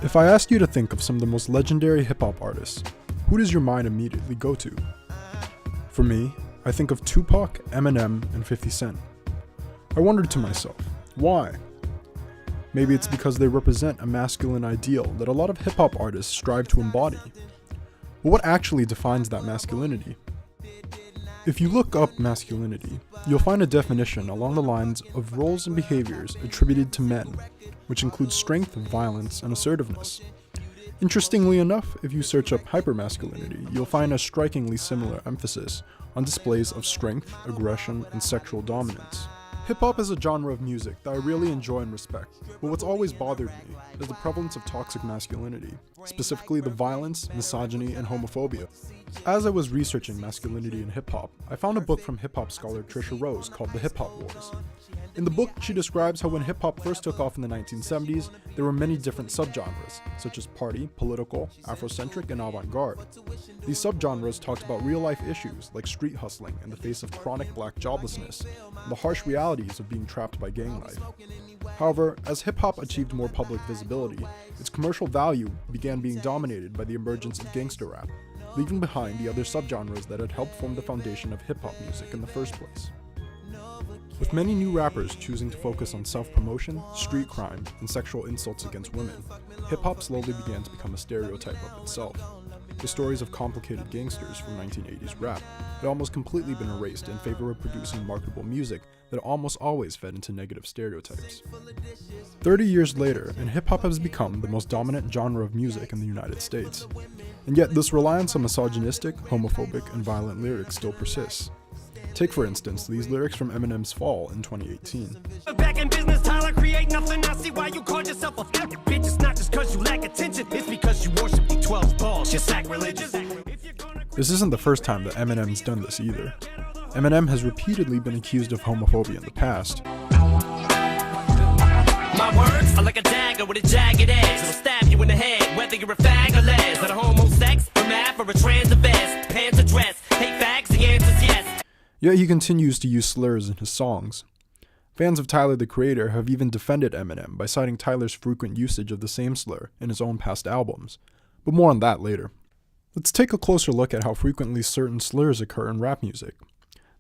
If I asked you to think of some of the most legendary hip-hop artists, who does your mind immediately go to? For me, I think of Tupac, Eminem, and 50 Cent. I wondered to myself, why? Maybe it's because they represent a masculine ideal that a lot of hip-hop artists strive to embody. But what actually defines that masculinity? If you look up masculinity, you'll find a definition along the lines of roles and behaviors attributed to men, which includes strength, violence, and assertiveness. Interestingly enough, if you search up hypermasculinity, you'll find a strikingly similar emphasis on displays of strength, aggression, and sexual dominance. Hip-hop is a genre of music that I really enjoy and respect, but what's always bothered me is the prevalence of toxic masculinity, specifically the violence, misogyny, and homophobia. As I was researching masculinity in hip-hop, I found a book from hip-hop scholar Trisha Rose called The Hip-Hop Wars. In the book, she describes how when hip-hop first took off in the 1970s, there were many different subgenres, such as party, political, Afrocentric, and avant-garde. These subgenres talked about real-life issues like street hustling in the face of chronic black joblessness, and the harsh realities of being trapped by gang life. However, as hip-hop achieved more public visibility, its commercial value began being dominated by the emergence of gangster rap, leaving behind the other subgenres that had helped form the foundation of hip-hop music in the first place. With many new rappers choosing to focus on self-promotion, street crime, and sexual insults against women, hip-hop slowly began to become a stereotype of itself. The stories of complicated gangsters from 1980s rap had almost completely been erased in favor of producing marketable music that almost always fed into negative stereotypes. 30 years later, and hip-hop has become the most dominant genre of music in the United States. And yet this reliance on misogynistic, homophobic, and violent lyrics still persists. Take, for instance, these lyrics from Eminem's Fall in 2018. Back in business, Tyler, create nothing. I see why you call yourself a bitch. It's not just because you lack attention, it's because you worship the 12 balls. You're sacrilegious. This isn't the first time that Eminem's done this either. Eminem has repeatedly been accused of homophobia in the past. My words are like a dagger with a jagged edge. It'll stab you in the head, whether you're a fag or les. That a homo sex, a math, or a trans or vest. Pants or dress, hate fags, the answer's yes. Yet he continues to use slurs in his songs. Fans of Tyler the Creator have even defended Eminem by citing Tyler's frequent usage of the same slur in his own past albums, but more on that later. Let's take a closer look at how frequently certain slurs occur in rap music.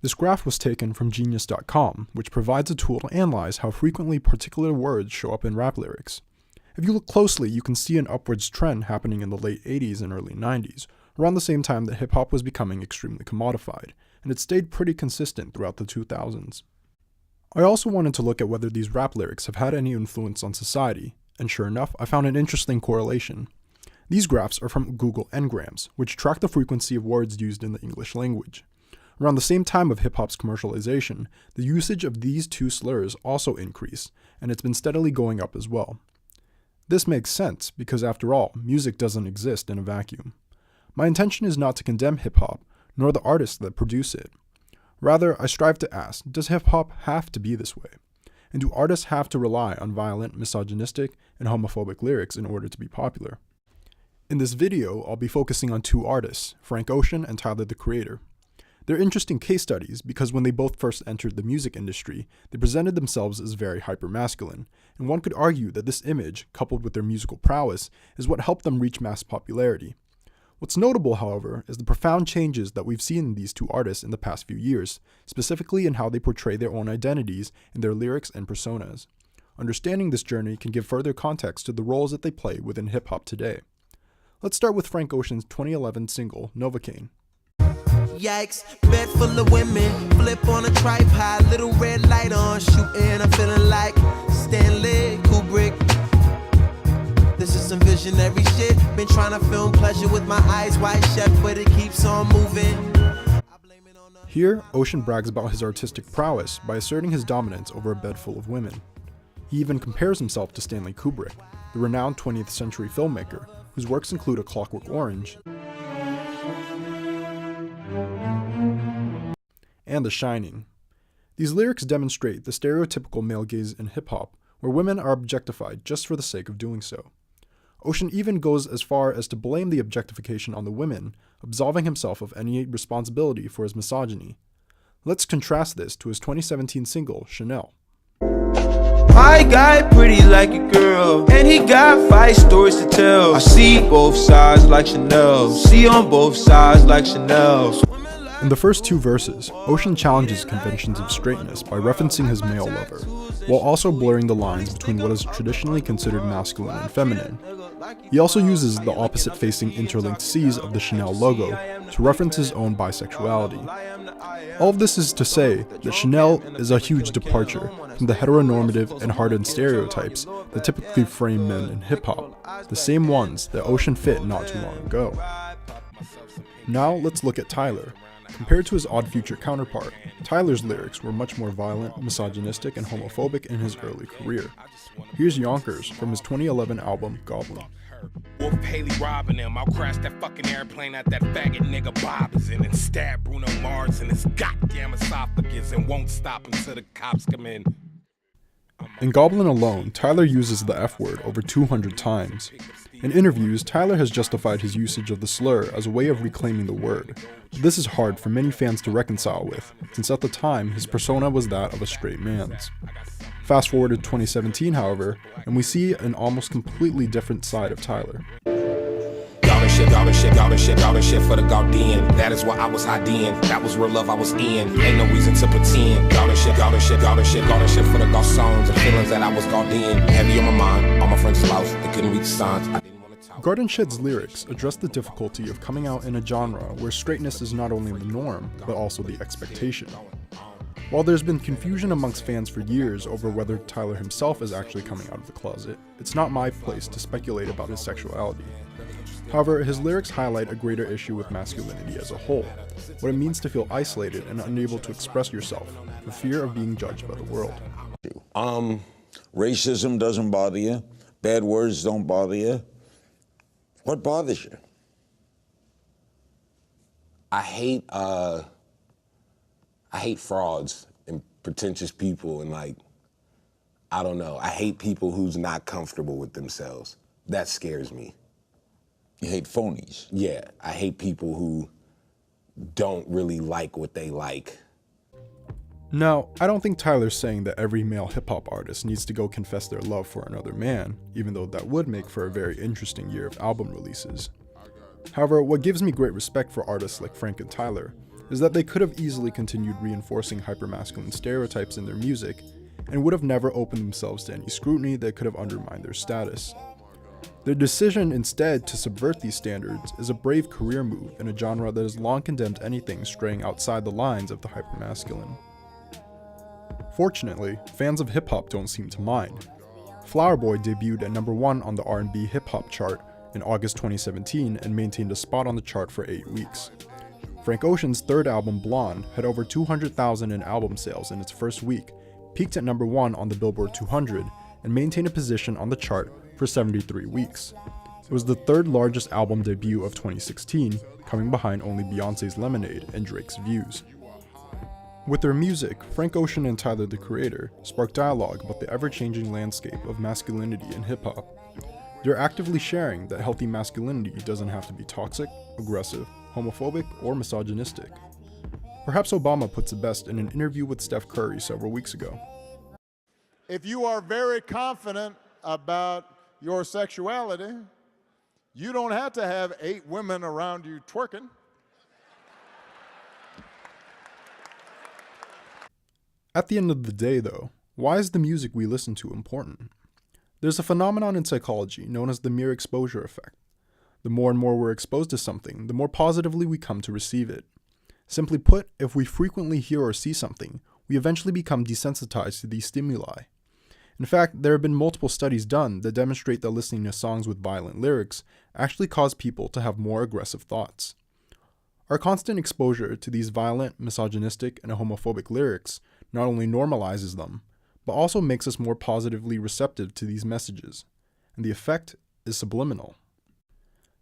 This graph was taken from Genius.com, which provides a tool to analyze how frequently particular words show up in rap lyrics. If you look closely, you can see an upwards trend happening in the late 80s and early 90s, around the same time that hip-hop was becoming extremely commodified, and it stayed pretty consistent throughout the 2000s. I also wanted to look at whether these rap lyrics have had any influence on society, and sure enough, I found an interesting correlation. These graphs are from Google Ngrams, which track the frequency of words used in the English language. Around the same time of hip-hop's commercialization, the usage of these two slurs also increased, and it's been steadily going up as well. This makes sense, because after all, music doesn't exist in a vacuum. My intention is not to condemn hip-hop, nor the artists that produce it. Rather, I strive to ask, does hip-hop have to be this way? And do artists have to rely on violent, misogynistic, and homophobic lyrics in order to be popular? In this video, I'll be focusing on two artists, Frank Ocean and Tyler the Creator. They're interesting case studies because when they both first entered the music industry, they presented themselves as very hyper-masculine, and one could argue that this image, coupled with their musical prowess, is what helped them reach mass popularity. What's notable, however, is the profound changes that we've seen in these two artists in the past few years, specifically in how they portray their own identities in their lyrics and personas. Understanding this journey can give further context to the roles that they play within hip-hop today. Let's start with Frank Ocean's 2011 single, Novocaine. Yikes, bed full of women, flip on a tripod, little red light on, shooting, I'm feeling like Stanley Kubrick. This is some visionary shit, been trying to film pleasure with my eyes wide shut, but it keeps on moving. Here, Ocean brags about his artistic prowess by asserting his dominance over a bed full of women. He even compares himself to Stanley Kubrick, the renowned 20th century filmmaker, whose works include A Clockwork Orange and The Shining. These lyrics demonstrate the stereotypical male gaze in hip-hop, where women are objectified just for the sake of doing so. Ocean even goes as far as to blame the objectification on the women, absolving himself of any responsibility for his misogyny. Let's contrast this to his 2017 single, Chanel. I My guy pretty like a girl, and he got 5 stories to tell. I see both sides like Chanel, see on both sides like Chanel. In the first 2 verses, Ocean challenges conventions of straightness by referencing his male lover, while also blurring the lines between what is traditionally considered masculine and feminine. He also uses the opposite-facing interlinked C's of the Chanel logo to reference his own bisexuality. All of this is to say that Chanel is a huge departure from the heteronormative and hardened stereotypes that typically frame men in hip-hop, the same ones that Ocean fit not too long ago. Now let's look at Tyler. Compared to his Odd Future counterpart, Tyler's lyrics were much more violent, misogynistic, and homophobic in his early career. Here's Yonkers from his 2011 album, Goblin. Wolf Haley robbing him. I'll crash that fucking airplane at that faggot nigga Bob is in and stab Bruno Mars in his goddamn esophagus and won't stop until the cops come in. In Goblin alone, Tyler uses the F word over 200 times. In interviews, Tyler has justified his usage of the slur as a way of reclaiming the word, but this is hard for many fans to reconcile with, since at the time his persona was that of a straight man's. Fast forward to 2017, however, and we see an almost completely different side of Tyler. Goblin shit for the Gaudian. That is what I was hiding. That was real love I was in. Ain't no reason to pretend. Goblin shit for the Gausons and feelings that I was Gaudian. Heavy on my mind, all my friends lost. They couldn't read the signs. Garden Shed's lyrics address the difficulty of coming out in a genre where straightness is not only the norm, but also the expectation. While there's been confusion amongst fans for years over whether Tyler himself is actually coming out of the closet, it's not my place to speculate about his sexuality. However, his lyrics highlight a greater issue with masculinity as a whole, what it means to feel isolated and unable to express yourself, for fear of being judged by the world. Racism doesn't bother you, bad words don't bother you. What bothers you? I hate frauds and pretentious people and I don't know. I hate people who's not comfortable with themselves. That scares me. You hate phonies? Yeah, I hate people who don't really like what they like. Now, I don't think Tyler's saying that every male hip-hop artist needs to go confess their love for another man, even though that would make for a very interesting year of album releases. However, what gives me great respect for artists like Frank and Tyler is that they could have easily continued reinforcing hypermasculine stereotypes in their music and would have never opened themselves to any scrutiny that could have undermined their status. Their decision instead to subvert these standards is a brave career move in a genre that has long condemned anything straying outside the lines of the hypermasculine. Fortunately, fans of hip-hop don't seem to mind. Flower Boy debuted at #1 on the R&B hip-hop chart in August 2017 and maintained a spot on the chart for 8 weeks. Frank Ocean's third album, Blonde, had over 200,000 in album sales in its first week, peaked at #1 on the Billboard 200, and maintained a position on the chart for 73 weeks. It was the third largest album debut of 2016, coming behind only Beyoncé's Lemonade and Drake's Views. With their music, Frank Ocean and Tyler the Creator spark dialogue about the ever-changing landscape of masculinity in hip-hop. They're actively sharing that healthy masculinity doesn't have to be toxic, aggressive, homophobic, or misogynistic. Perhaps Obama puts it best in an interview with Steph Curry several weeks ago. If you are very confident about your sexuality, you don't have to have 8 women around you twerking. At the end of the day, though, why is the music we listen to important? There's a phenomenon in psychology known as the mere exposure effect. The more and more we're exposed to something, the more positively we come to receive it. Simply put, if we frequently hear or see something, we eventually become desensitized to these stimuli. In fact, there have been multiple studies done that demonstrate that listening to songs with violent lyrics actually cause people to have more aggressive thoughts. Our constant exposure to these violent, misogynistic, and homophobic lyrics not only normalizes them, but also makes us more positively receptive to these messages, and the effect is subliminal.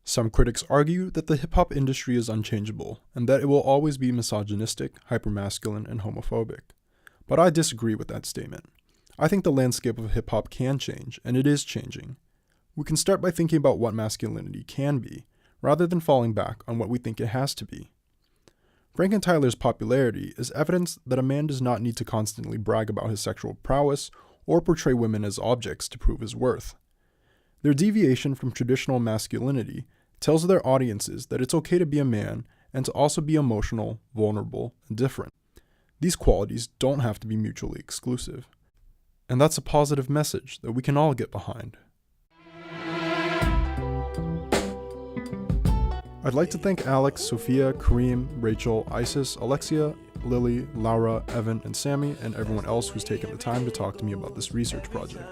Some critics argue that the hip-hop industry is unchangeable, and that it will always be misogynistic, hypermasculine, and homophobic. But I disagree with that statement. I think the landscape of hip-hop can change, and it is changing. We can start by thinking about what masculinity can be, rather than falling back on what we think it has to be. Frank and Tyler's popularity is evidence that a man does not need to constantly brag about his sexual prowess or portray women as objects to prove his worth. Their deviation from traditional masculinity tells their audiences that it's okay to be a man and to also be emotional, vulnerable, and different. These qualities don't have to be mutually exclusive. And that's a positive message that we can all get behind. I'd like to thank Alex, Sophia, Kareem, Rachel, Isis, Alexia, Lily, Laura, Evan, and Sammy, and everyone else who's taken the time to talk to me about this research project.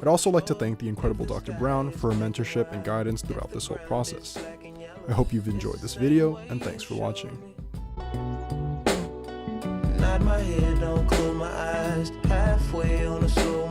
I'd also like to thank the incredible Dr. Brown for her mentorship and guidance throughout this whole process. I hope you've enjoyed this video, and thanks for watching. Nod my head, don't close my eyes. Halfway on a slow